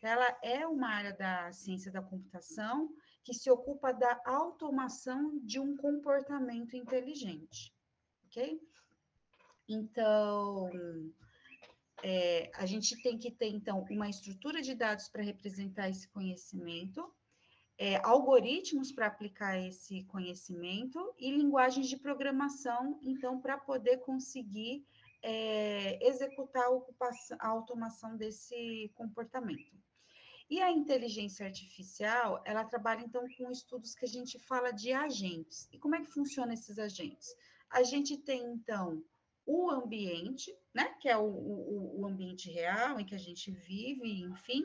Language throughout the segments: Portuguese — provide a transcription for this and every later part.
Ela é uma área da ciência da computação que se ocupa da automação de um comportamento inteligente, ok? Então, a gente tem que ter, então, uma estrutura de dados para representar esse conhecimento, algoritmos para aplicar esse conhecimento e linguagens de programação, então, para poder conseguir executar a automação desse comportamento. E a inteligência artificial, ela trabalha, então, com estudos que a gente fala de agentes. E como é que funcionam esses agentes? A gente tem, então, o ambiente, né, que é o ambiente real em que a gente vive, enfim.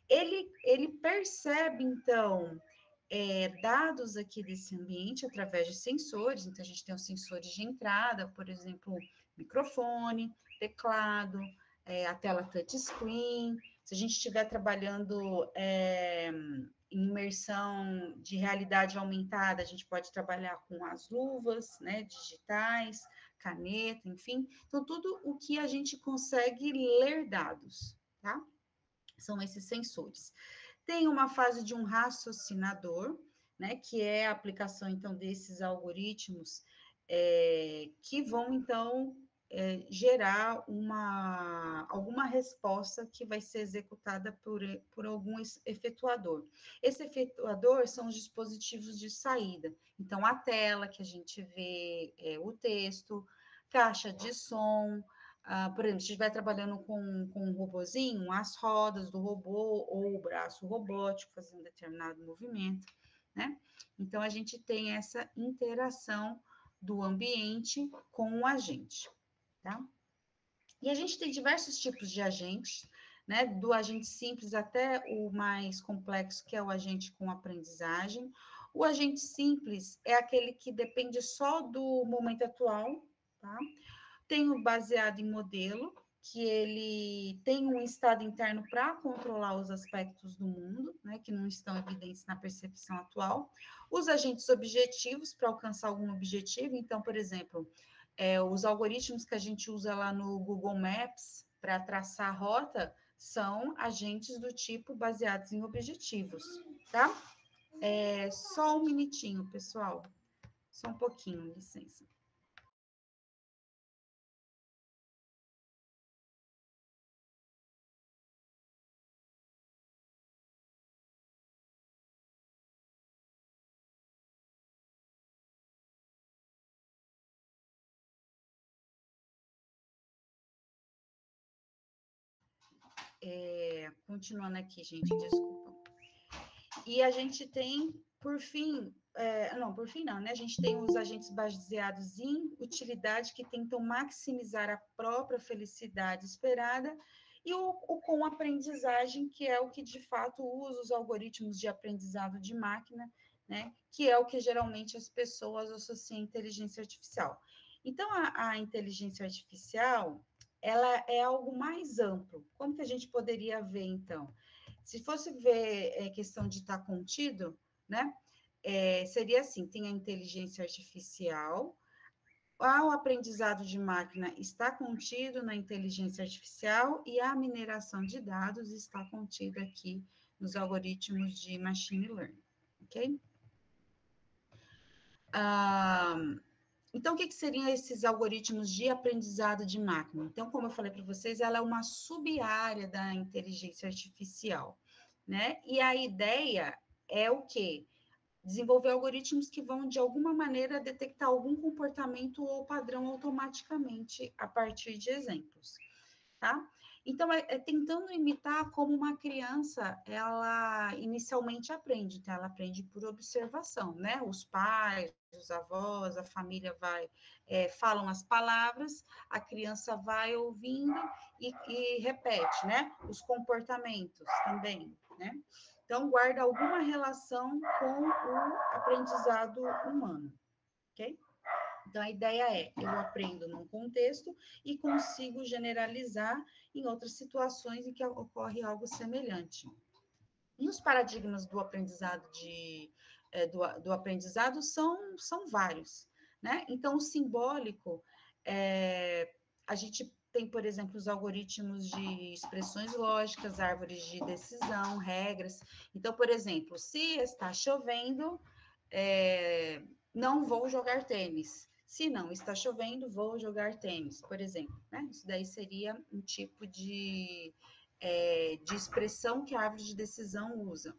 Ele percebe, então, dados aqui desse ambiente através de sensores. Então, a gente tem os sensores de entrada, por exemplo, microfone, teclado, a tela touchscreen. Se a gente estiver trabalhando em imersão de realidade aumentada, a gente pode trabalhar com as luvas, né, digitais, caneta, enfim. Então, tudo o que a gente consegue ler dados, tá? São esses sensores. Tem uma fase de um raciocinador, né, que é a aplicação, então, desses algoritmos que vão, então, gerar alguma resposta que vai ser executada por algum efetuador. Esse efetuador são os dispositivos de saída. Então, a tela que a gente vê, o texto, caixa de som. Por exemplo, se estiver trabalhando com um robozinho, as rodas do robô ou o braço robótico fazendo determinado movimento, né? Então, a gente tem essa interação do ambiente com o agente, tá? E a gente tem diversos tipos de agentes, né? Do agente simples até o mais complexo, que é o agente com aprendizagem. O agente simples é aquele que depende só do momento atual, tá? Tem o baseado em modelo, que ele tem um estado interno para controlar os aspectos do mundo, né, que não estão evidentes na percepção atual. Os agentes objetivos para alcançar algum objetivo. Então, por exemplo, os algoritmos que a gente usa lá no Google Maps para traçar a rota são agentes do tipo baseados em objetivos, tá? Só um minutinho, pessoal. Só um pouquinho, licença. Continuando aqui, gente, desculpa. E a gente tem, por fim, por fim não, né? A gente tem os agentes baseados em utilidade que tentam maximizar a própria felicidade esperada, e o com aprendizagem, que é o que de fato usa os algoritmos de aprendizado de máquina, né? Que é o que geralmente as pessoas associam à inteligência artificial. Então, a inteligência artificial, ela é algo mais amplo. Como que a gente poderia ver, então? Se fosse ver questão de estar contido, né? Seria assim: tem a inteligência artificial, o aprendizado de máquina está contido na inteligência artificial e a mineração de dados está contida aqui nos algoritmos de machine learning, ok? Então, o que seriam esses algoritmos de aprendizado de máquina? Então, como eu falei para vocês, ela é uma sub-área da inteligência artificial, né? E a ideia é o quê? Desenvolver algoritmos que vão, de alguma maneira, detectar algum comportamento ou padrão automaticamente a partir de exemplos, tá? Então, tentando imitar como uma criança, ela inicialmente aprende. Então, ela aprende por observação, né? Os pais, os avós, a família falam as palavras, a criança vai ouvindo e repete, né? Os comportamentos também, né? Então, guarda alguma relação com o aprendizado humano, ok? Então, a ideia é: eu aprendo num contexto e consigo generalizar em outras situações em que ocorre algo semelhante. E os paradigmas do aprendizado do aprendizado são vários, né? Então, o simbólico, a gente tem, por exemplo, os algoritmos de expressões lógicas, árvores de decisão, regras. Então, por exemplo, se está chovendo, não vou jogar tênis. Se não está chovendo, vou jogar tênis, por exemplo. Né? Isso daí seria um tipo de expressão que a árvore de decisão usa.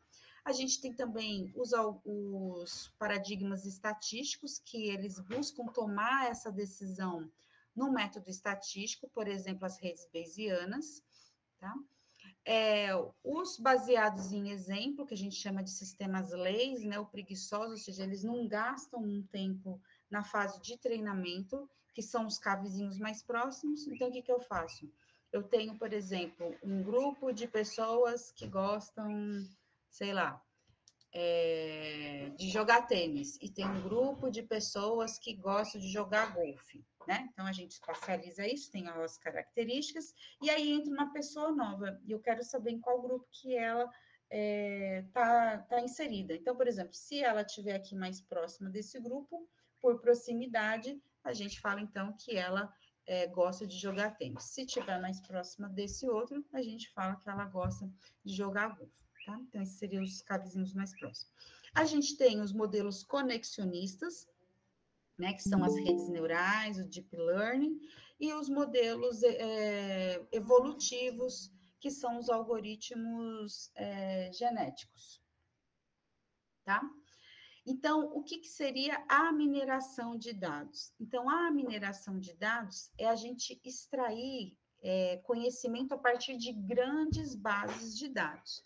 A gente tem também os paradigmas estatísticos, que eles buscam tomar essa decisão no método estatístico, por exemplo, as redes bayesianas, tá? Os baseados em exemplo, que a gente chama de sistemas leis, né, o preguiçoso, ou seja, eles não gastam um tempo na fase de treinamento, que são os cavezinhos mais próximos. Então, o que eu faço? Eu tenho, por exemplo, um grupo de pessoas que gostam, sei lá, de jogar tênis, e tem um grupo de pessoas que gostam de jogar golfe, né? Então, a gente espacializa isso, tem as características, e aí entra uma pessoa nova, e eu quero saber em qual grupo que ela tá inserida. Então, por exemplo, se ela estiver aqui mais próxima desse grupo, por proximidade, a gente fala, então, que ela gosta de jogar tênis. Se estiver mais próxima desse outro, a gente fala que ela gosta de jogar golfe. Tá? Então, esses seriam os cabezinhos mais próximos. A gente tem os modelos conexionistas, né, que são as redes neurais, o deep learning, e os modelos evolutivos, que são os algoritmos genéticos. Tá? Então, o que seria a mineração de dados? Então, a mineração de dados é a gente extrair conhecimento a partir de grandes bases de dados.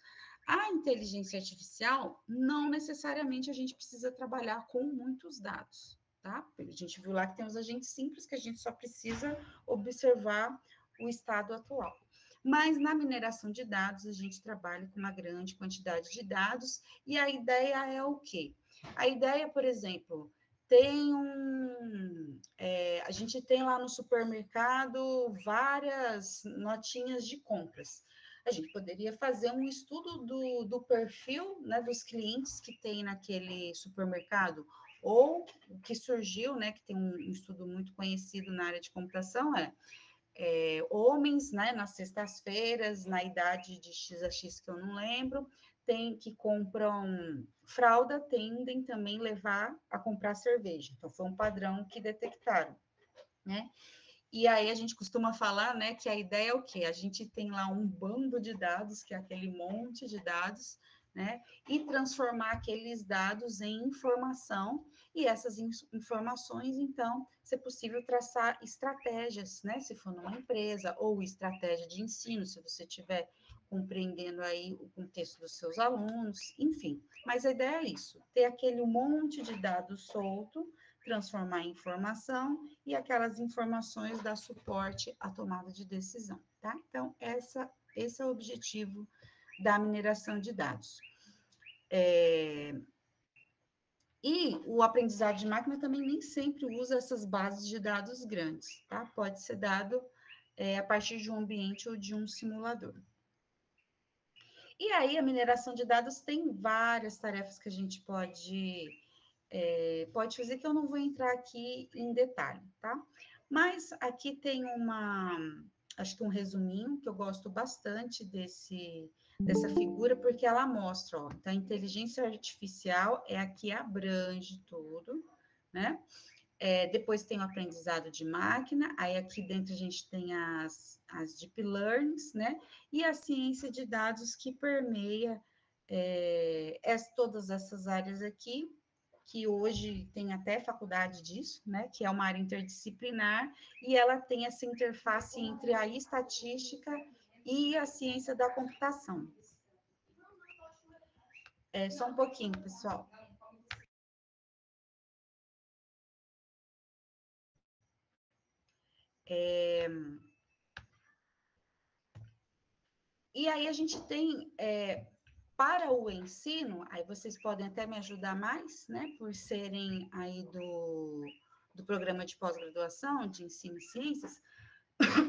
A inteligência artificial, não necessariamente a gente precisa trabalhar com muitos dados, tá? A gente viu lá que tem os agentes simples, que a gente só precisa observar o estado atual. Mas na mineração de dados, a gente trabalha com uma grande quantidade de dados, e a ideia é o quê? A ideia, por exemplo, a gente tem lá no supermercado várias notinhas de compras. A gente poderia fazer um estudo do perfil, né, dos clientes que tem naquele supermercado, ou o que surgiu, né, que tem um estudo muito conhecido na área de computação, homens, né, nas sextas-feiras, na idade de X a X, que eu não lembro, que compram fralda, tendem também levar a comprar cerveja. Então, foi um padrão que detectaram, né? E aí a gente costuma falar, né, que a ideia é o quê? A gente tem lá um bando de dados, que é aquele monte de dados, né? E transformar aqueles dados em informação, e essas informações, então, se possível, traçar estratégias, né? Se for numa empresa, ou estratégia de ensino, se você estiver compreendendo aí o contexto dos seus alunos, enfim. Mas a ideia é isso, ter aquele monte de dados solto, transformar em informação, e aquelas informações dar suporte à tomada de decisão, tá? Então, esse é o objetivo da mineração de dados. E o aprendizado de máquina também nem sempre usa essas bases de dados grandes, tá? Pode ser dado a partir de um ambiente ou de um simulador. E aí, a mineração de dados tem várias tarefas que a gente pode fazer, que eu não vou entrar aqui em detalhe, tá? Mas aqui tem acho que um resuminho, que eu gosto bastante dessa figura, porque ela mostra, ó, então a inteligência artificial é a que abrange tudo, né? Depois tem o aprendizado de máquina, aí aqui dentro a gente tem as deep learnings, né? E a ciência de dados, que permeia todas essas áreas aqui, que hoje tem até faculdade disso, né? Que é uma área interdisciplinar, e ela tem essa interface entre a estatística e a ciência da computação. Só um pouquinho, pessoal. E aí a gente tem, para o ensino, aí vocês podem até me ajudar mais, né, por serem aí do programa de pós-graduação de ensino e ciências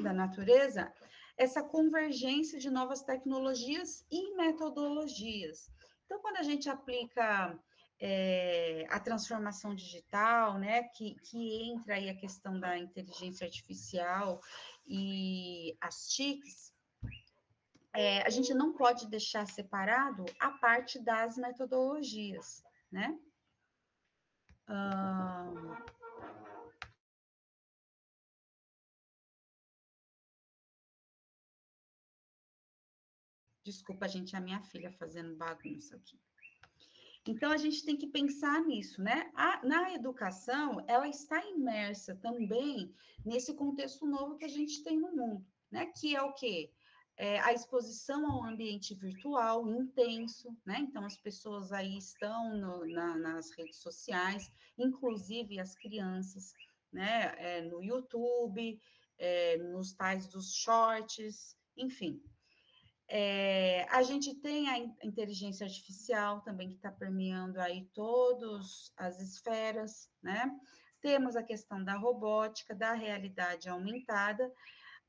da natureza, essa convergência de novas tecnologias e metodologias. Então, quando a gente aplica a transformação digital, né, que entra aí a questão da inteligência artificial, e as TICs, a gente não pode deixar separado a parte das metodologias, né? Desculpa, gente, a minha filha fazendo bagunça aqui. Então, a gente tem que pensar nisso, né? Na educação, ela está imersa também nesse contexto novo que a gente tem no mundo, né? Que é o quê? A exposição ao ambiente virtual intenso, né? Então, as pessoas aí estão nas redes sociais, inclusive as crianças, né? No YouTube, nos tais dos shorts, enfim. A gente tem a inteligência artificial também que está permeando aí todas as esferas, né? Temos a questão da robótica, da realidade aumentada,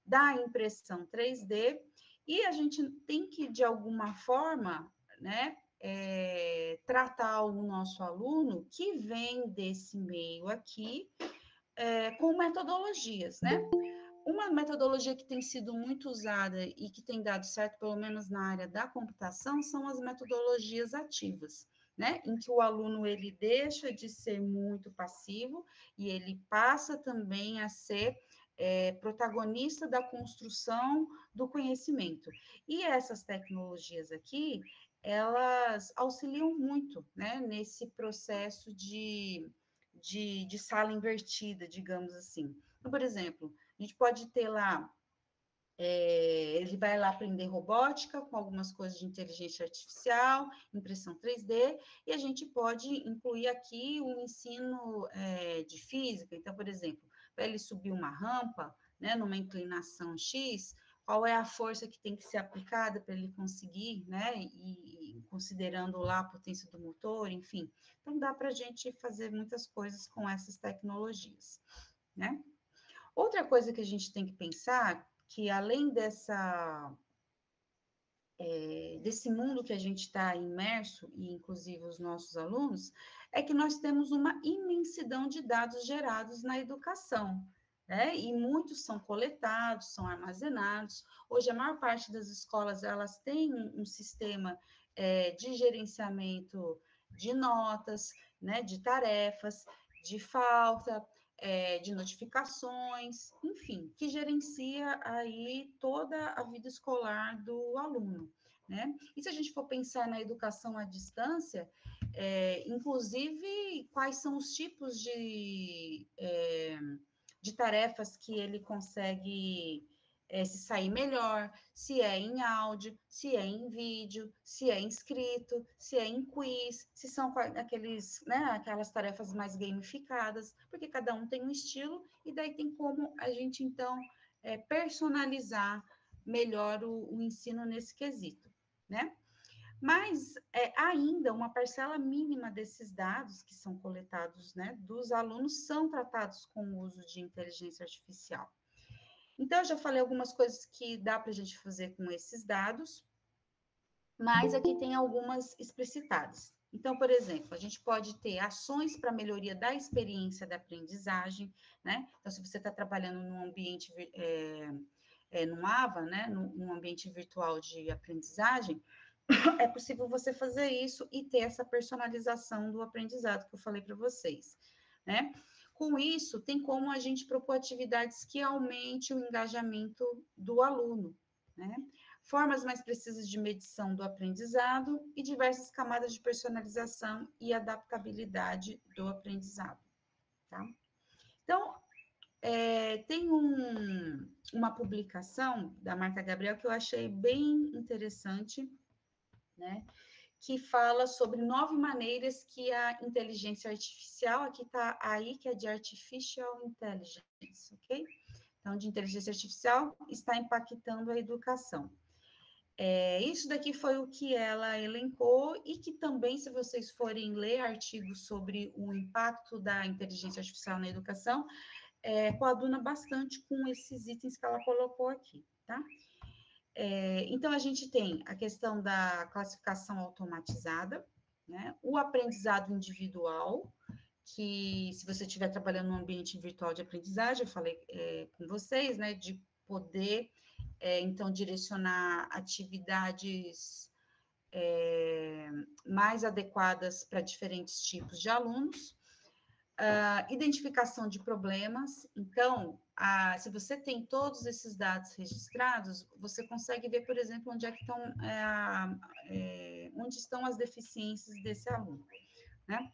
da impressão 3D, e a gente tem que, de alguma forma, né, tratar o nosso aluno que vem desse meio aqui com metodologias, né? Uma metodologia que tem sido muito usada e que tem dado certo, pelo menos na área da computação, são as metodologias ativas, né? Em que o aluno ele deixa de ser muito passivo e ele passa também a ser protagonista da construção do conhecimento. E essas tecnologias aqui, elas auxiliam muito, né? Nesse processo de sala invertida, digamos assim. Então, por exemplo, a gente pode ter lá, ele vai lá aprender robótica com algumas coisas de inteligência artificial, impressão 3D, e a gente pode incluir aqui o ensino de física. Então, por exemplo, para ele subir uma rampa, né, numa inclinação X, qual é a força que tem que ser aplicada para ele conseguir, né, e considerando lá a potência do motor, enfim. Então, dá para a gente fazer muitas coisas com essas tecnologias, né? Outra coisa que a gente tem que pensar, que além desse mundo que a gente está imerso, e inclusive os nossos alunos, é que nós temos uma imensidão de dados gerados na educação, né? E muitos são coletados, são armazenados. Hoje, a maior parte das escolas, elas têm um sistema de gerenciamento de notas, né? De tarefas, de falta, de notificações, enfim, que gerencia aí toda a vida escolar do aluno, né? E se a gente for pensar na educação à distância, inclusive quais são os tipos de tarefas que ele consegue se sair melhor, se é em áudio, se é em vídeo, se é em escrito, se é em quiz, se são aquelas tarefas mais gamificadas, porque cada um tem um estilo, e daí tem como a gente, então, personalizar melhor o ensino nesse quesito, né? Mas ainda uma parcela mínima desses dados que são coletados, né, dos alunos são tratados com o uso de inteligência artificial. Então, eu já falei algumas coisas que dá para a gente fazer com esses dados, mas aqui tem algumas explicitadas. Então, por exemplo, a gente pode ter ações para melhoria da experiência da aprendizagem, né? Então, se você está trabalhando num ambiente, no AVA, né, num ambiente virtual de aprendizagem, é possível você fazer isso e ter essa personalização do aprendizado que eu falei para vocês, né? Com isso, tem como a gente propor atividades que aumente o engajamento do aluno, né? Formas mais precisas de medição do aprendizado e diversas camadas de personalização e adaptabilidade do aprendizado, tá? Então, tem uma publicação da Marta Gabriel que eu achei bem interessante, né? Que fala sobre 9 maneiras que a inteligência artificial, aqui está aí que é de artificial intelligence, ok? Então, de inteligência artificial está impactando a educação. Isso daqui foi o que ela elencou e que também, se vocês forem ler artigos sobre o impacto da inteligência artificial na educação, coaduna bastante com esses itens que ela colocou aqui, tá? Então, a gente tem a questão da classificação automatizada, né? O aprendizado individual, que se você estiver trabalhando num ambiente virtual de aprendizagem, eu falei com vocês, né, de poder, então, direcionar atividades mais adequadas para diferentes tipos de alunos. Identificação de problemas. Então, se você tem todos esses dados registrados, você consegue ver, por exemplo, onde estão as deficiências desse aluno, né?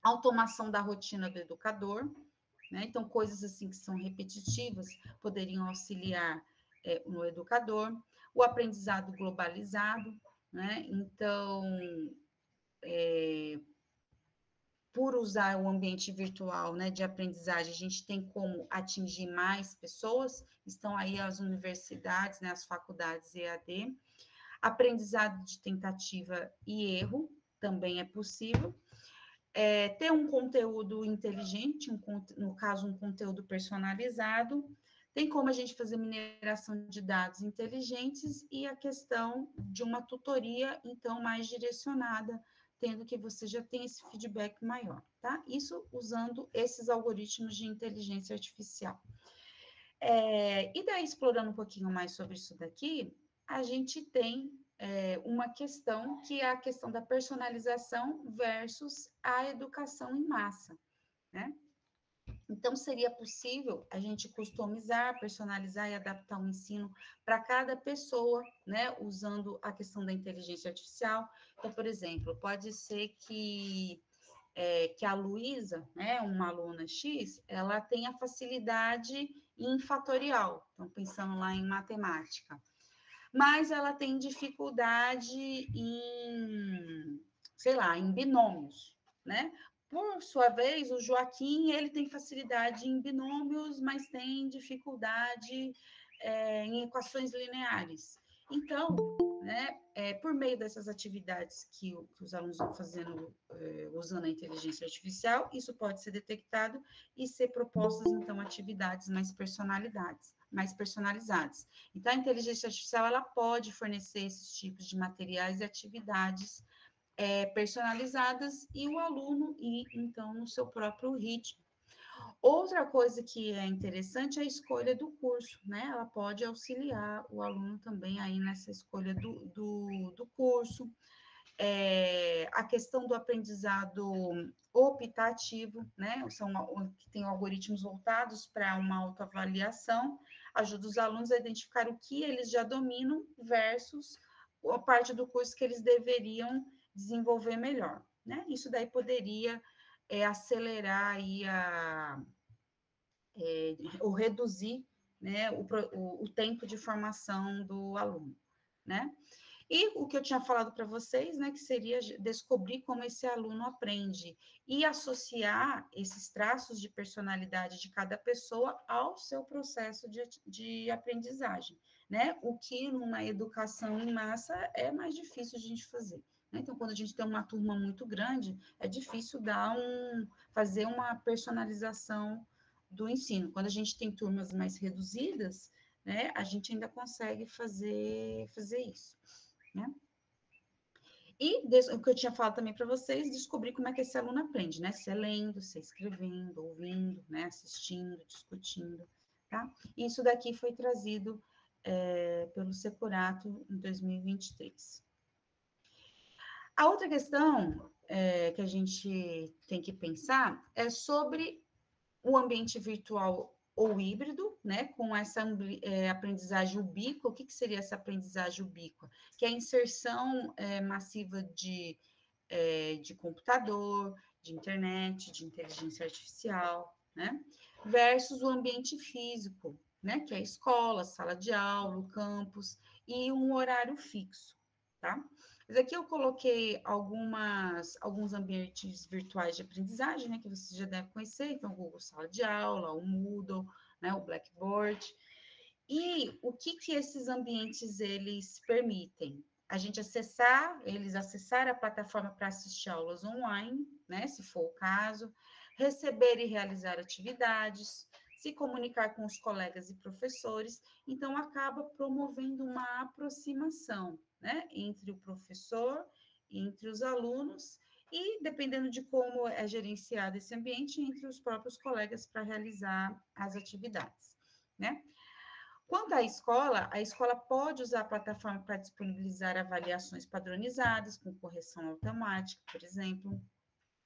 Automação da rotina do educador, né? Então, coisas assim que são repetitivas poderiam auxiliar no educador. O aprendizado globalizado, né? Então, por usar o ambiente virtual, né, de aprendizagem, a gente tem como atingir mais pessoas, estão aí as universidades, né, as faculdades EAD. Aprendizado de tentativa e erro, também é possível. Ter um conteúdo inteligente, no caso, um conteúdo personalizado. Tem como a gente fazer mineração de dados inteligentes e a questão de uma tutoria, então, mais direcionada, tendo que você já tem esse feedback maior, tá? Isso usando esses algoritmos de inteligência artificial. E daí, explorando um pouquinho mais sobre isso daqui, a gente tem uma questão que é a questão da personalização versus a educação em massa, né? Então, seria possível a gente customizar, personalizar e adaptar o ensino para cada pessoa, né? Usando a questão da inteligência artificial. Então, por exemplo, pode ser que a Luísa, né, uma aluna X, ela tenha facilidade em fatorial, então pensando lá em matemática, mas ela tem dificuldade em, sei lá, em binômios, né? Por sua vez, o Joaquim, ele tem facilidade em binômios, mas tem dificuldade em equações lineares. Então, né, por meio dessas atividades que os alunos vão fazendo usando a inteligência artificial, isso pode ser detectado e ser propostas, então, atividades mais personalizadas. Então, a inteligência artificial, ela pode fornecer esses tipos de materiais e atividades personalizadas e o aluno ir, então, no seu próprio ritmo. Outra coisa que é interessante é a escolha do curso, né? Ela pode auxiliar o aluno também aí nessa escolha do curso. A questão do aprendizado optativo, né? Tem algoritmos voltados para uma autoavaliação, ajuda os alunos a identificar o que eles já dominam versus a parte do curso que eles deveriam desenvolver melhor, né? Isso daí poderia acelerar aí ou reduzir, né, o tempo de formação do aluno, né? E o que eu tinha falado para vocês, né, que seria descobrir como esse aluno aprende e associar esses traços de personalidade de cada pessoa ao seu processo de aprendizagem, né? O que numa educação em massa é mais difícil de a gente fazer. Né? Então, quando a gente tem uma turma muito grande, é difícil fazer uma personalização do ensino. Quando a gente tem turmas mais reduzidas, né, a gente ainda consegue fazer isso. Né? E o que eu tinha falado também para vocês, descobrir como é que esse aluno aprende, né? Se é lendo, se é escrevendo, ouvindo, né? Assistindo, discutindo, tá? E isso daqui foi trazido pelo Securato em 2023. A outra questão que a gente tem que pensar é sobre o ambiente virtual ou híbrido, né, com essa aprendizagem ubíqua. O que seria essa aprendizagem ubíqua? Que é a inserção massiva de computador, de internet, de inteligência artificial, né, versus o ambiente físico, né, que é a escola, sala de aula, o campus, e um horário fixo, tá? Mas aqui eu coloquei alguns ambientes virtuais de aprendizagem, né, que você já deve conhecer, então o Google Sala de Aula, o Moodle, né, o Blackboard. E o que esses ambientes, eles permitem? Eles acessar a plataforma para assistir aulas online, né, se for o caso, receber e realizar atividades, se comunicar com os colegas e professores, então acaba promovendo uma aproximação, né, entre o professor, entre os alunos e, dependendo de como é gerenciado esse ambiente, entre os próprios colegas para realizar as atividades, né? Quanto à escola, a escola pode usar a plataforma para disponibilizar avaliações padronizadas, com correção automática, por exemplo.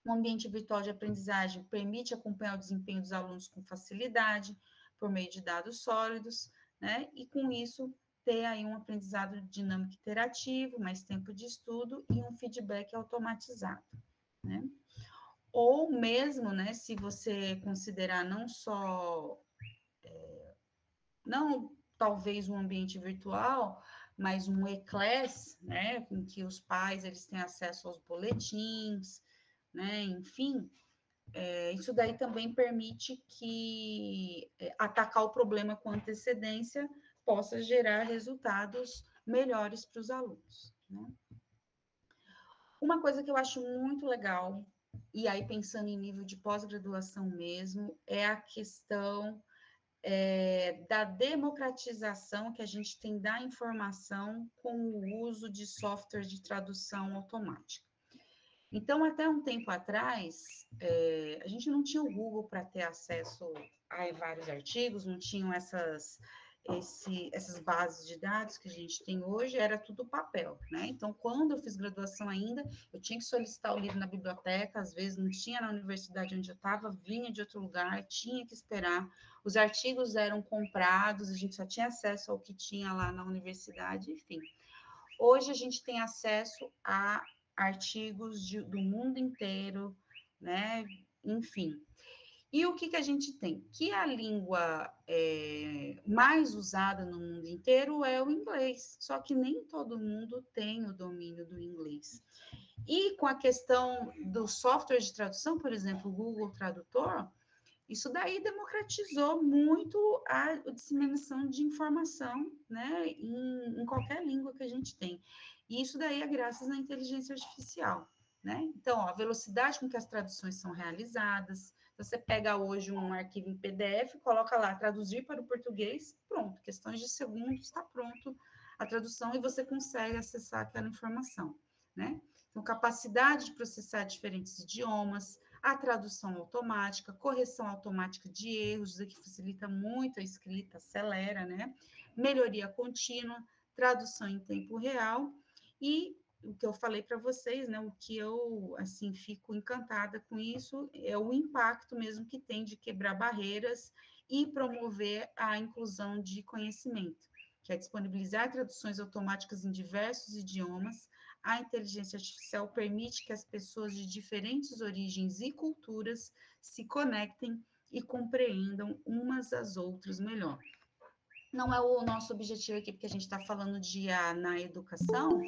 Um ambiente virtual de aprendizagem permite acompanhar o desempenho dos alunos com facilidade, por meio de dados sólidos, né? E com isso, ter aí um aprendizado dinâmico interativo, mais tempo de estudo e um feedback automatizado, né? Ou mesmo, né, se você considerar não só, não talvez um ambiente virtual, mas um e-class, né, em que os pais eles têm acesso aos boletins, né, enfim, isso daí também permite que atacar o problema com antecedência possa gerar resultados melhores para os alunos, né? Uma coisa que eu acho muito legal, e aí pensando em nível de pós-graduação mesmo, é a questão da democratização que a gente tem da informação com o uso de software de tradução automática. Então, até um tempo atrás, a gente não tinha o Google para ter acesso a vários artigos, não tinham essas bases de dados que a gente tem hoje, era tudo papel, né? Então, quando eu fiz graduação ainda, eu tinha que solicitar o livro na biblioteca, às vezes não tinha na universidade onde eu estava, vinha de outro lugar, tinha que esperar. Os artigos eram comprados, a gente só tinha acesso ao que tinha lá na universidade, enfim. Hoje a gente tem acesso a artigos do mundo inteiro, né? Enfim. E o que a gente tem? Que a língua mais usada no mundo inteiro é o inglês, só que nem todo mundo tem o domínio do inglês. E com a questão do software de tradução, por exemplo, o Google Tradutor, isso daí democratizou muito a disseminação de informação, né, em qualquer língua que a gente tem. E isso daí é graças à inteligência artificial, né? Então, ó, a velocidade com que as traduções são realizadas. Você pega hoje um arquivo em PDF, coloca lá, traduzir para o português, pronto, questões de segundos, está pronto a tradução e você consegue acessar aquela informação, né? Então, capacidade de processar diferentes idiomas, a tradução automática, correção automática de erros, que facilita muito a escrita, acelera, né? Melhoria contínua, tradução em tempo real e o que eu falei para vocês, né? O que eu assim fico encantada com isso é o impacto mesmo que tem de quebrar barreiras e promover a inclusão de conhecimento, que é disponibilizar traduções automáticas em diversos idiomas. A inteligência artificial permite que as pessoas de diferentes origens e culturas se conectem e compreendam umas às outras melhor. Não é o nosso objetivo aqui, porque a gente está falando de IA na educação,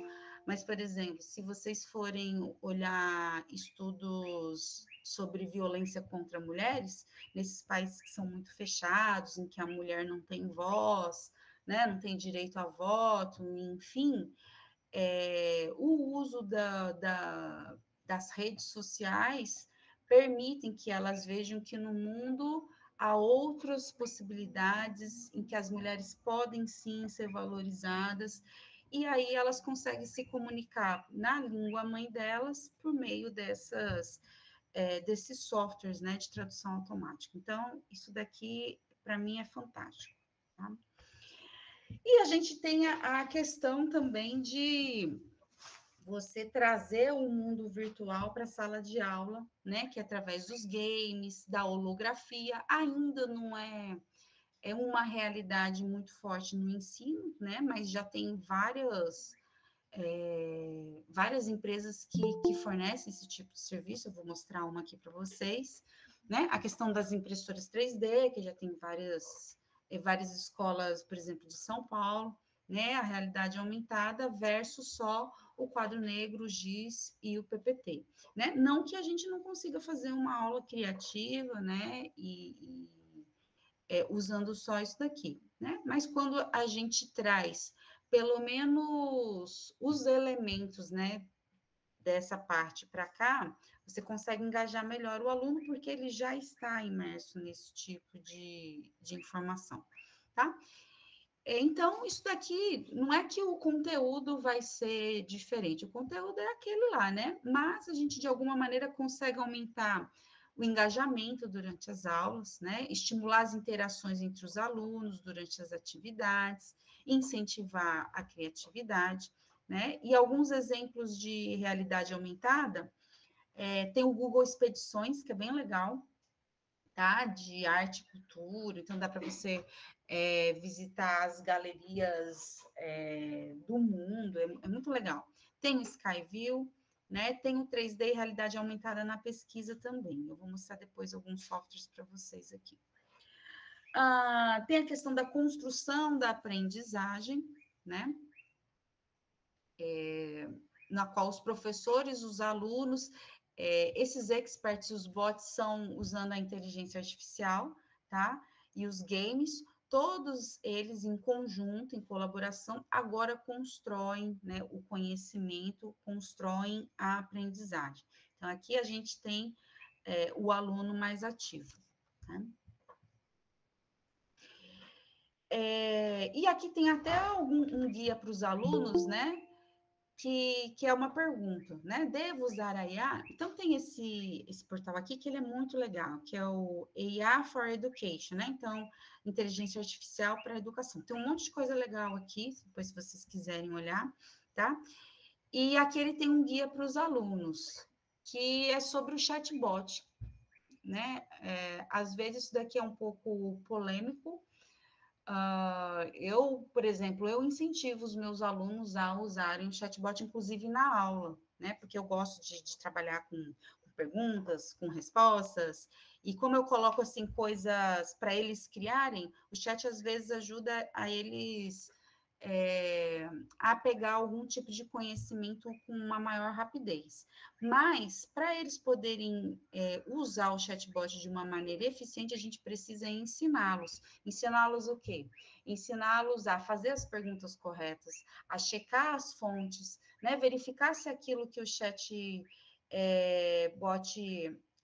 mas, por exemplo, se vocês forem olhar estudos sobre violência contra mulheres, nesses países que são muito fechados, em que a mulher não tem voz, né, não tem direito a voto, enfim, o uso das redes sociais permitem que elas vejam que no mundo há outras possibilidades em que as mulheres podem sim ser valorizadas, e aí elas conseguem se comunicar na língua mãe delas por meio desses softwares, né, de tradução automática. Então, isso daqui, para mim, é fantástico, tá? E a gente tem a questão também de você trazer o mundo virtual para a sala de aula, né? Que através dos games, da holografia, ainda não é uma realidade muito forte no ensino, né? Mas já tem várias empresas que fornecem esse tipo de serviço. Eu vou mostrar uma aqui para vocês, né? A questão das impressoras 3D, que já tem várias escolas, por exemplo, de São Paulo, né? A realidade aumentada versus só o quadro negro, o giz e o PPT, né? Não que a gente não consiga fazer uma aula criativa, né? Usando só isso daqui, né? Mas quando a gente traz pelo menos os elementos, né, dessa parte para cá, você consegue engajar melhor o aluno, porque ele já está imerso nesse tipo de informação, tá? Então, isso daqui não é que o conteúdo vai ser diferente, o conteúdo é aquele lá, né? Mas a gente, de alguma maneira, consegue aumentar o engajamento durante as aulas, né? Estimular as interações entre os alunos durante as atividades, incentivar a criatividade, né? E alguns exemplos de realidade aumentada, tem o Google Expedições, que é bem legal, tá? De arte e cultura, então dá para você visitar as galerias do mundo, é muito legal. Tem o Skyview, né? Tem o 3D e realidade aumentada na pesquisa também. Eu vou mostrar depois alguns softwares para vocês aqui. Tem a questão da construção da aprendizagem, né? Na qual os professores, os alunos, esses experts, os bots, são usando a inteligência artificial, tá? E os games, todos eles em conjunto, em colaboração, agora constroem, né, o conhecimento, constroem a aprendizagem. Então, aqui a gente tem o aluno mais ativo, né? E aqui tem até um guia para os alunos, né? Que é uma pergunta, né? Devo usar a IA? Então, tem esse portal aqui que ele é muito legal, que é o AI for Education, né? Então, inteligência artificial para educação. Tem um monte de coisa legal aqui, depois se vocês quiserem olhar, tá? E aqui ele tem um guia para os alunos, que é sobre o chatbot, né? Às vezes isso daqui é um pouco polêmico. Eu, por exemplo, eu incentivo os meus alunos a usarem o chatbot, inclusive na aula, né? Porque eu gosto de trabalhar com perguntas, com respostas, e como eu coloco, assim, coisas para eles criarem, o chat, às vezes, ajuda a eles a pegar algum tipo de conhecimento com uma maior rapidez. Mas, para eles poderem usar o chatbot de uma maneira eficiente, a gente precisa ensiná-los. Ensiná-los o quê? Ensiná-los a fazer as perguntas corretas, a checar as fontes, né? Verificar se aquilo que o chatbot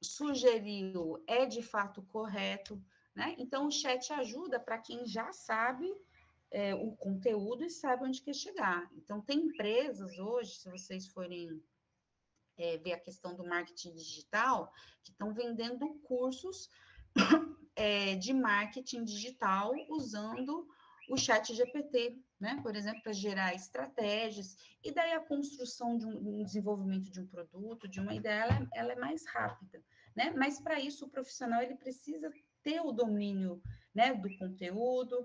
sugeriu é de fato correto, né? Então, o chat ajuda para quem já sabe o conteúdo e sabe onde quer chegar. Então, tem empresas hoje, se vocês forem ver a questão do marketing digital, que estão vendendo cursos de marketing digital usando o chat GPT, né? Por exemplo, para gerar estratégias, e daí a construção de um desenvolvimento de um produto, de uma ideia, ela é mais rápida, né? Mas para isso o profissional ele precisa ter o domínio, né, do conteúdo,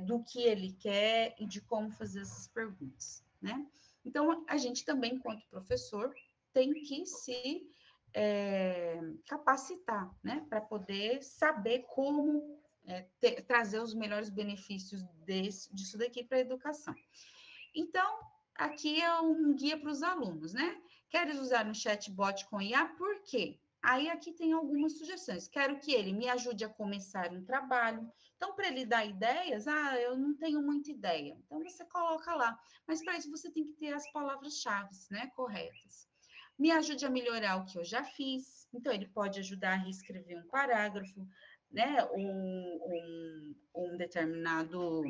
do que ele quer e de como fazer essas perguntas, né? Então, a gente também, enquanto professor, tem que se capacitar, né, para poder saber como trazer os melhores benefícios disso daqui para a educação. Então, aqui é um guia para os alunos, né? Queres usar um chatbot com IA? Por quê? Aí aqui tem algumas sugestões. Quero que ele me ajude a começar um trabalho. Então, para ele dar ideias, eu não tenho muita ideia. Então, você coloca lá. Mas para isso você tem que ter as palavras-chave, né, corretas. Me ajude a melhorar o que eu já fiz. Então, ele pode ajudar a reescrever um parágrafo, né, um determinado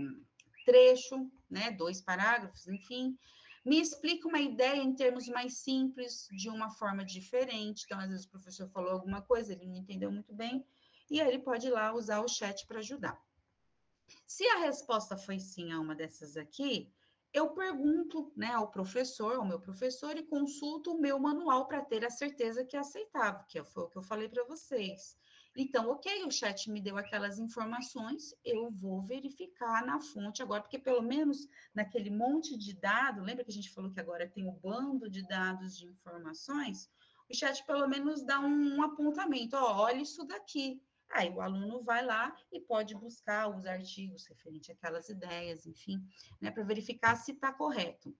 trecho, né, 2 parágrafos, enfim. Me explica uma ideia em termos mais simples, de uma forma diferente. Então, às vezes o professor falou alguma coisa, ele não entendeu muito bem, e aí ele pode ir lá usar o chat para ajudar. Se a resposta foi sim a uma dessas aqui, eu pergunto, né, ao meu professor, e consulto o meu manual para ter a certeza que é aceitável, que foi o que eu falei para vocês. Então, ok, o chat me deu aquelas informações, eu vou verificar na fonte agora, porque pelo menos naquele monte de dados, lembra que a gente falou que agora tem o bando de dados de informações? O chat pelo menos dá um apontamento, olha isso daqui. Aí o aluno vai lá e pode buscar os artigos referentes àquelas ideias, enfim, né, para verificar se está correto.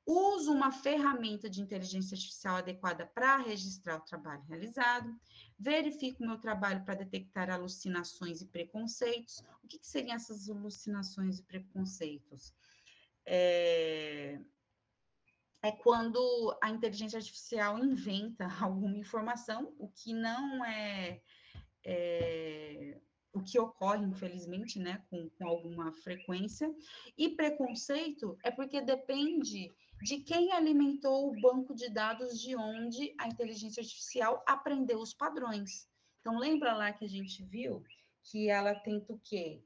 Uso uma ferramenta de inteligência artificial adequada para registrar o trabalho realizado. Verifico o meu trabalho para detectar alucinações e preconceitos. O que seriam essas alucinações e preconceitos? É quando a inteligência artificial inventa alguma informação, o que não o que ocorre, infelizmente, né, com alguma frequência. E preconceito é porque depende de quem alimentou o banco de dados de onde a inteligência artificial aprendeu os padrões. Então, lembra lá que a gente viu que ela tenta o quê?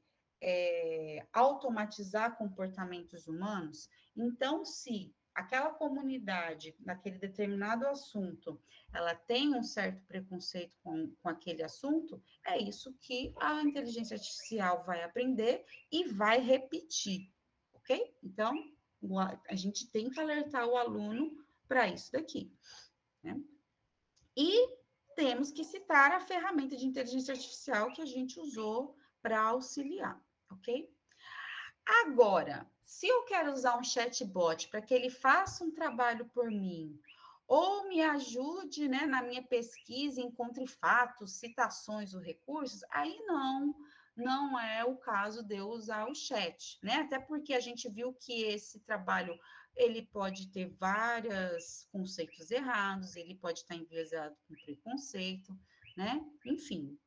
Automatizar comportamentos humanos? Então, se aquela comunidade, naquele determinado assunto, ela tem um certo preconceito com aquele assunto, é isso que a inteligência artificial vai aprender e vai repetir, ok? Então, a gente tem que alertar o aluno para isso daqui, né? E temos que citar a ferramenta de inteligência artificial que a gente usou para auxiliar, ok? Agora, se eu quero usar um chatbot para que ele faça um trabalho por mim, ou me ajude, né, na minha pesquisa, encontre fatos, citações ou recursos, aí não é o caso de eu usar o chat, né? Até porque a gente viu que esse trabalho ele pode ter vários conceitos errados, ele pode estar enviesado com preconceito, né? Enfim.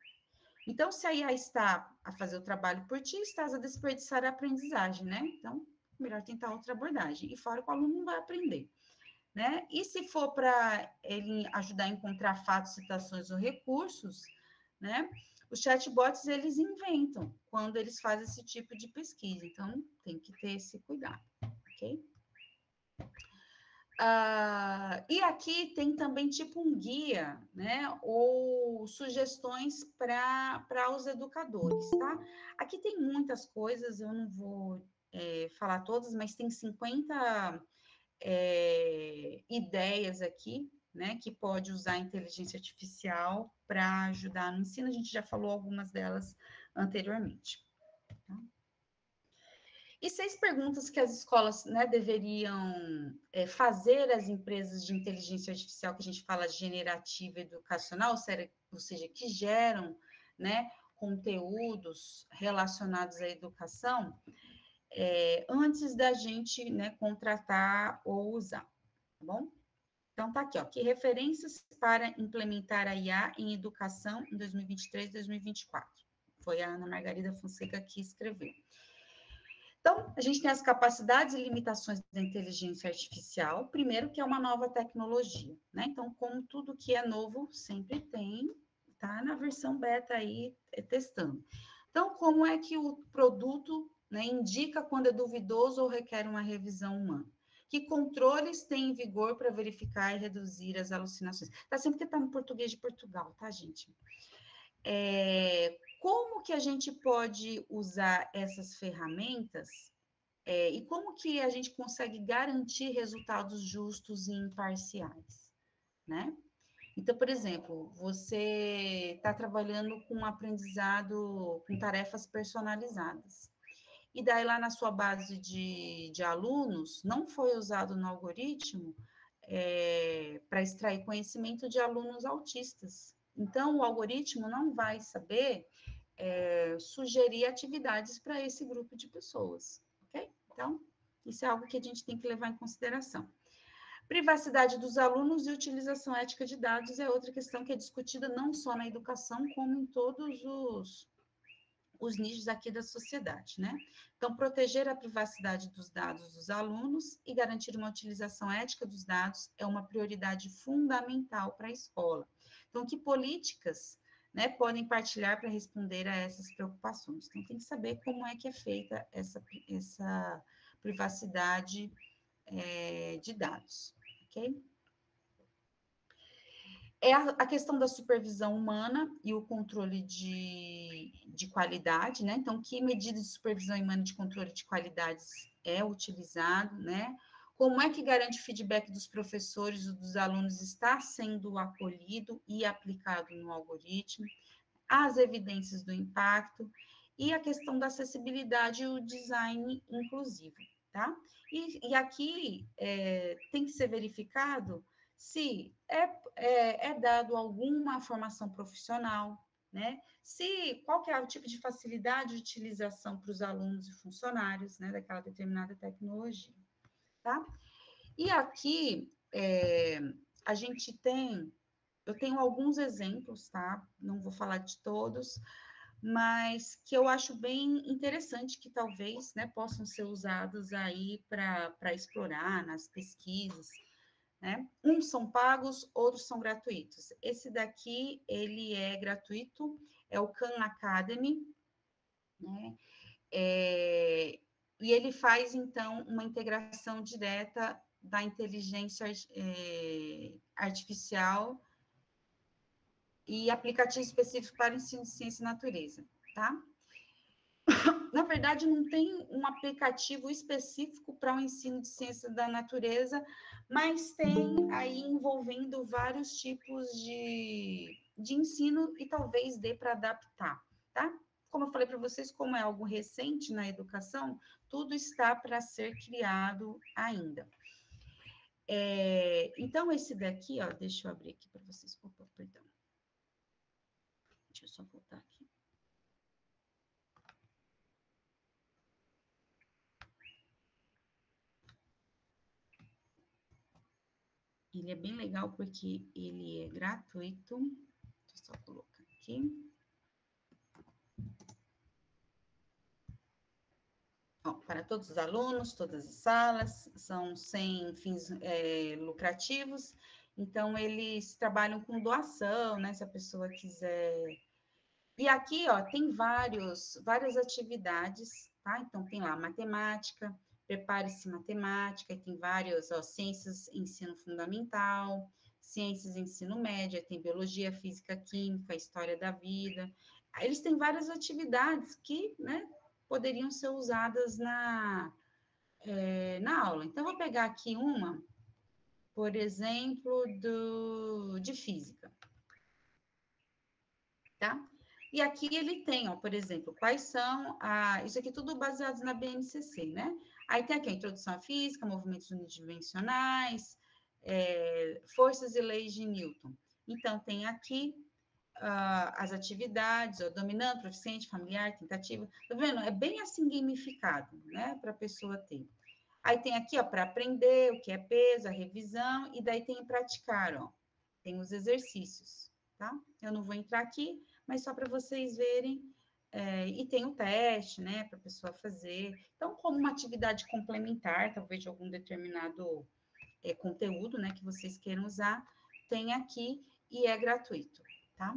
Então, se a IA está a fazer o trabalho por ti, estás a desperdiçar a aprendizagem, né? Então, melhor tentar outra abordagem. E fora que o aluno não vai aprender, né? E se for para ele ajudar a encontrar fatos, citações ou recursos, né? Os chatbots, eles inventam quando eles fazem esse tipo de pesquisa. Então, tem que ter esse cuidado, ok? E aqui tem também tipo um guia, né? Ou sugestões para os educadores, tá? Aqui tem muitas coisas, eu não vou falar todas, mas tem 50 ideias aqui, né? Que pode usar a inteligência artificial para ajudar no ensino. A gente já falou algumas delas anteriormente. Tá? E 6 perguntas que as escolas, né, deveriam fazer às empresas de inteligência artificial, que a gente fala generativa educacional, ou seja, que geram, né, conteúdos relacionados à educação, antes da gente, né, contratar ou usar, tá bom? Então, tá aqui, ó, que referências para implementar a IA em educação em 2023 e 2024. Foi a Ana Margarida Fonseca que escreveu. Então, a gente tem as capacidades e limitações da inteligência artificial. Primeiro, que é uma nova tecnologia, né? Então, como tudo que é novo, sempre tem, tá na versão beta aí, testando. Então, como é que o produto, né, indica quando é duvidoso ou requer uma revisão humana? Que controles tem em vigor para verificar e reduzir as alucinações? Tá sempre que tá no português de Portugal, tá, gente? Como que a gente pode usar essas ferramentas e como que a gente consegue garantir resultados justos e imparciais, né? Então, por exemplo, você está trabalhando com um aprendizado com tarefas personalizadas. E daí lá na sua base de alunos, não foi usado no algoritmo para extrair conhecimento de alunos autistas. Então, o algoritmo não vai saber sugerir atividades para esse grupo de pessoas, ok? Então, isso é algo que a gente tem que levar em consideração. Privacidade dos alunos e utilização ética de dados é outra questão que é discutida não só na educação, como em todos os nichos aqui da sociedade, né? Então, proteger a privacidade dos dados dos alunos e garantir uma utilização ética dos dados é uma prioridade fundamental para a escola. Então, que políticas, né, podem partilhar para responder a essas preocupações? Então, tem que saber como é que é feita essa privacidade de dados, ok? É a questão da supervisão humana e o controle de qualidade, né? Então, que medida de supervisão humana e de controle de qualidades é utilizado, né? Como é que garante o feedback dos professores ou dos alunos está sendo acolhido e aplicado no algoritmo, as evidências do impacto e a questão da acessibilidade e o design inclusivo, tá? E aqui tem que ser verificado se é dado alguma formação profissional, né? Qual que é o tipo de facilidade de utilização para os alunos e funcionários, né, daquela determinada tecnologia, tá? E aqui a gente eu tenho alguns exemplos, tá? Não vou falar de todos, mas que eu acho bem interessante que talvez, né, possam ser usados aí para explorar nas pesquisas, né? Uns são pagos, outros são gratuitos. Esse daqui, ele é gratuito, é o Khan Academy, né? E ele faz, então, uma integração direta da inteligência artificial e aplicativo específico para ensino de ciência e natureza, tá? Na verdade, não tem um aplicativo específico para o ensino de ciência da natureza, mas tem aí envolvendo vários tipos de ensino e talvez dê para adaptar, tá? Como eu falei para vocês, como é algo recente na educação, tudo está para ser criado ainda. Então, esse daqui, ó, deixa eu abrir aqui para vocês. Opa, perdão. Deixa eu só voltar aqui. Ele é bem legal porque ele é gratuito. Deixa eu só colocar aqui. Ó, para todos os alunos, todas as salas, são sem fins lucrativos. Então, eles trabalham com doação, né? Se a pessoa quiser. E aqui, ó, tem várias atividades, tá? Então, tem lá matemática, prepare-se matemática, e tem várias, ó, ciências, ensino fundamental, ciências, ensino médio, tem biologia, física, química, história da vida. Eles têm várias atividades que, né, poderiam ser usadas na aula. Então, vou pegar aqui uma, por exemplo, de física, tá? E aqui ele tem, ó, por exemplo, quais são isso aqui tudo baseado na BNCC, né? Aí tem aqui a introdução à física, movimentos unidimensionais, forças e leis de Newton. Então, tem aqui as atividades, ó, dominante, proficiente, familiar, tentativa. Tá vendo? É bem assim gamificado, né? Para a pessoa ter. Aí tem aqui, ó, para aprender o que é peso, a revisão, e daí tem praticar, ó. Tem os exercícios, tá? Eu não vou entrar aqui, mas só para vocês verem. E tem o teste, né, para a pessoa fazer. Então, como uma atividade complementar, talvez de algum determinado conteúdo, né, que vocês queiram usar, tem aqui e é gratuito, tá?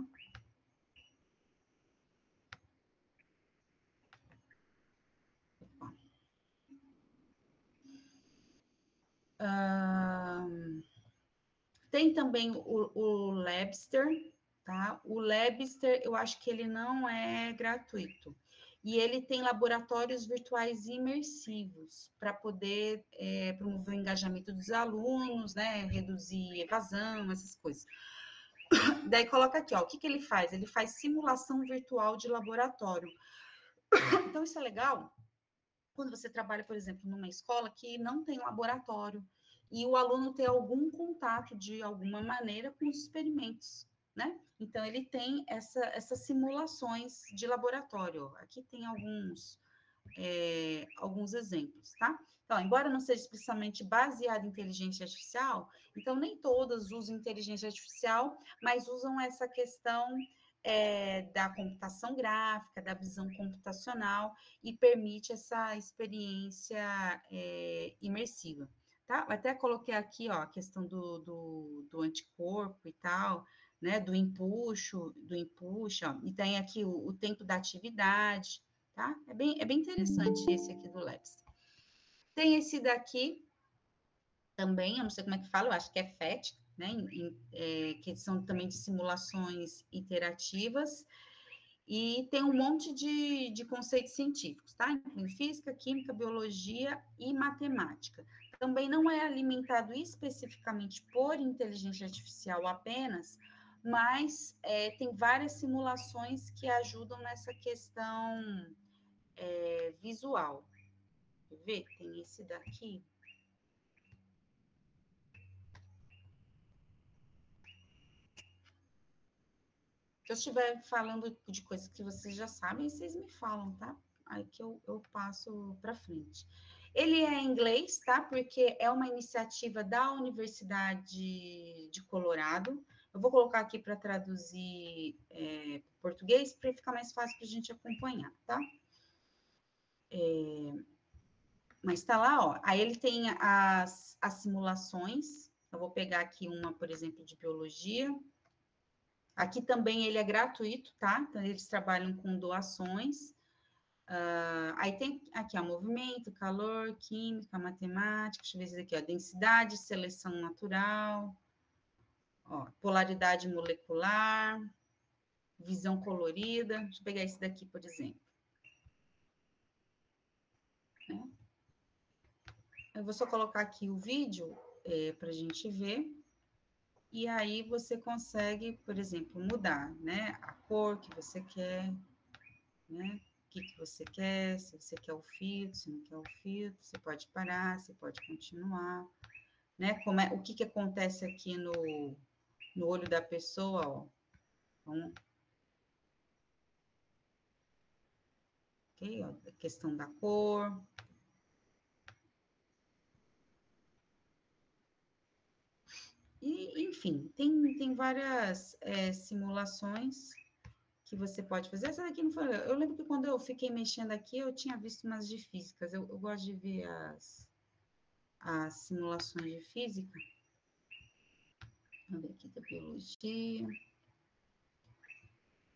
Tem também o Labster, tá? O Labster, eu acho que ele não é gratuito. E ele tem laboratórios virtuais imersivos para poder promover o engajamento dos alunos, né? Reduzir evasão, essas coisas. Daí coloca aqui, ó, o que ele faz? Ele faz simulação virtual de laboratório. Então, isso é legal quando você trabalha, por exemplo, numa escola que não tem laboratório e o aluno ter algum contato de alguma maneira com os experimentos, né? Então, ele tem essas simulações de laboratório. Aqui tem alguns exemplos, tá? Então, embora não seja especificamente baseado em inteligência artificial, então nem todas usam inteligência artificial, mas usam essa questão da computação gráfica, da visão computacional e permite essa experiência imersiva, tá? Até coloquei aqui, ó, a questão do anticorpo e tal, né? Do empuxo, ó, e tem aqui o tempo da atividade, tá? É bem interessante esse aqui do Labs. Tem esse daqui também, eu não sei como é que fala, eu acho que é FET, né? Que são também de simulações interativas. E tem um monte de conceitos científicos, tá? Inclui física, química, biologia e matemática. Também não é alimentado especificamente por inteligência artificial apenas, mas tem várias simulações que ajudam nessa questão visual. Quer ver? Tem esse daqui. Se eu estiver falando de coisas que vocês já sabem, vocês me falam, tá? Aí que eu passo para frente. Ele é em inglês, tá? Porque é uma iniciativa da Universidade de Colorado. Eu vou colocar aqui para traduzir português, para ficar mais fácil para a gente acompanhar, tá? Mas tá lá, ó. Aí ele tem as simulações, Eu vou pegar aqui uma, por exemplo, de biologia. Aqui também ele é gratuito, tá? Então, eles trabalham com doações. Aí tem aqui, ó, movimento, calor, química, matemática, deixa eu ver isso aqui, ó, densidade, seleção natural, ó, polaridade molecular, visão colorida. Deixa eu pegar esse daqui, por exemplo. Né? Eu vou só colocar aqui o vídeo para a gente ver. E aí você consegue, por exemplo, mudar, né? A cor que você quer, né? O que você quer, se você quer o filtro, se não quer o filtro, você pode parar, você pode continuar, né? O que acontece aqui no olho da pessoa, ó. Então, ok, ó, a questão da cor. E, enfim, tem várias simulações que você pode fazer. Essa daqui não foi. Eu lembro que quando eu fiquei mexendo aqui, eu tinha visto umas de físicas. Eu gosto de ver as simulações de física. Vamos ver aqui da biologia.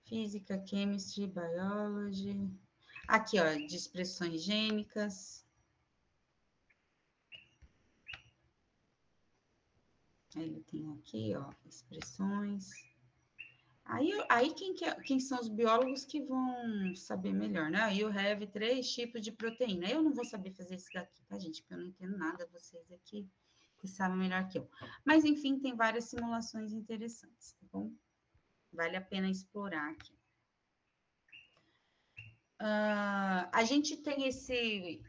Física, chemistry, biology. Aqui, ó, de expressões gênicas. Ele tem aqui, ó, expressões. Aí quem são os biólogos que vão saber melhor, né? You have 3 tipos de proteína. Eu não vou saber fazer isso daqui, tá, gente? Porque eu não entendo nada, vocês aqui que sabem melhor que eu. Mas, enfim, tem várias simulações interessantes, tá bom? Vale a pena explorar aqui. A gente tem esse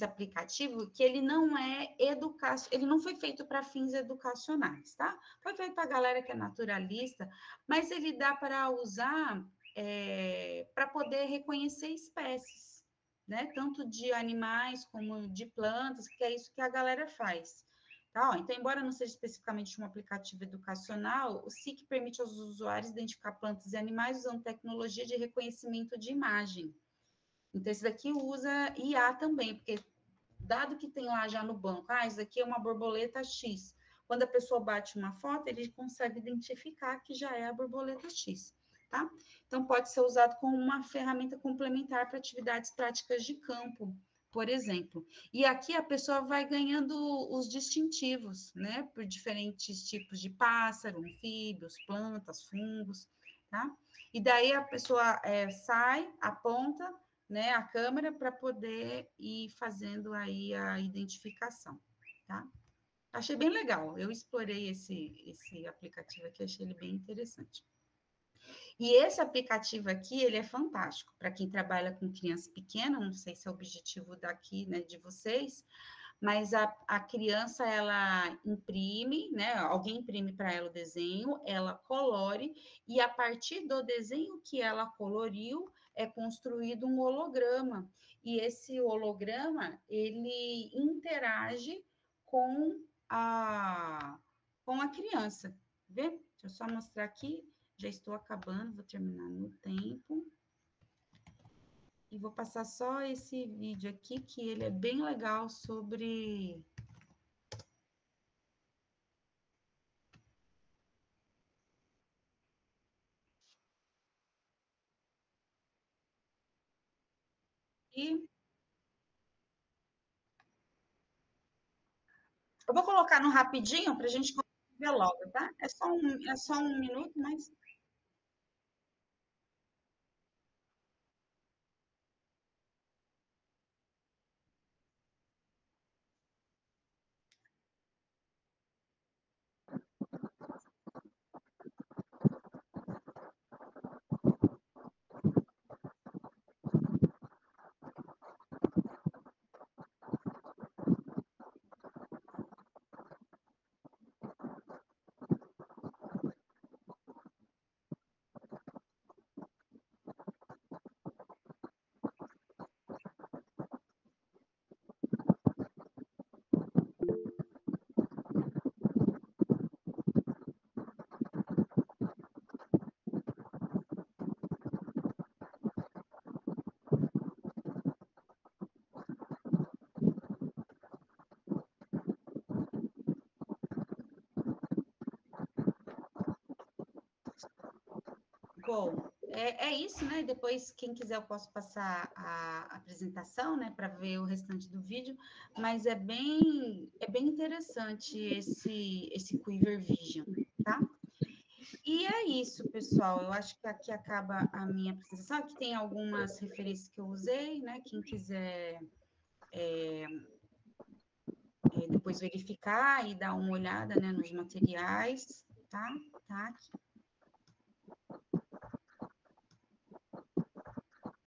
aplicativo que ele não é ele não foi feito para fins educacionais, tá? Foi feito para a galera que é naturalista, mas ele dá para usar para poder reconhecer espécies, né? Tanto de animais como de plantas, que é isso que a galera faz. Tá? Então, embora não seja especificamente um aplicativo educacional, o SIC permite aos usuários identificar plantas e animais usando tecnologia de reconhecimento de imagem. Então, esse daqui usa IA também, porque dado que tem lá já no banco, isso daqui é uma borboleta X. Quando a pessoa bate uma foto, ele consegue identificar que já é a borboleta X, tá? Então, pode ser usado como uma ferramenta complementar para atividades práticas de campo, por exemplo. E aqui a pessoa vai ganhando os distintivos, né? Por diferentes tipos de pássaro, anfíbios, plantas, fungos, tá? E daí a pessoa sai, aponta, né, a câmera para poder ir fazendo aí a identificação, tá? Achei bem legal. Eu explorei esse aplicativo aqui, achei ele bem interessante. E esse aplicativo aqui, ele é fantástico para quem trabalha com criança pequena, não sei se é o objetivo daqui, né, de vocês, mas a criança, ela imprime, né, alguém imprime para ela o desenho, ela colore, e a partir do desenho que ela coloriu, é construído um holograma, e esse holograma, ele interage com com a criança, vê? Deixa eu só mostrar aqui, já estou acabando, vou terminar no tempo. E vou passar só esse vídeo aqui, que ele é bem legal sobre... E eu vou colocar no rapidinho para a gente ver logo, tá? É só um minuto, mas... Bom, é isso, né? Depois, quem quiser, eu posso passar a apresentação, né, para ver o restante do vídeo, mas é bem interessante esse Quiver Vision, tá? E é isso, pessoal. Eu acho que aqui acaba a minha apresentação. Aqui tem algumas referências que eu usei, né? Quem quiser depois verificar e dar uma olhada, né, nos materiais, tá? Tá aqui.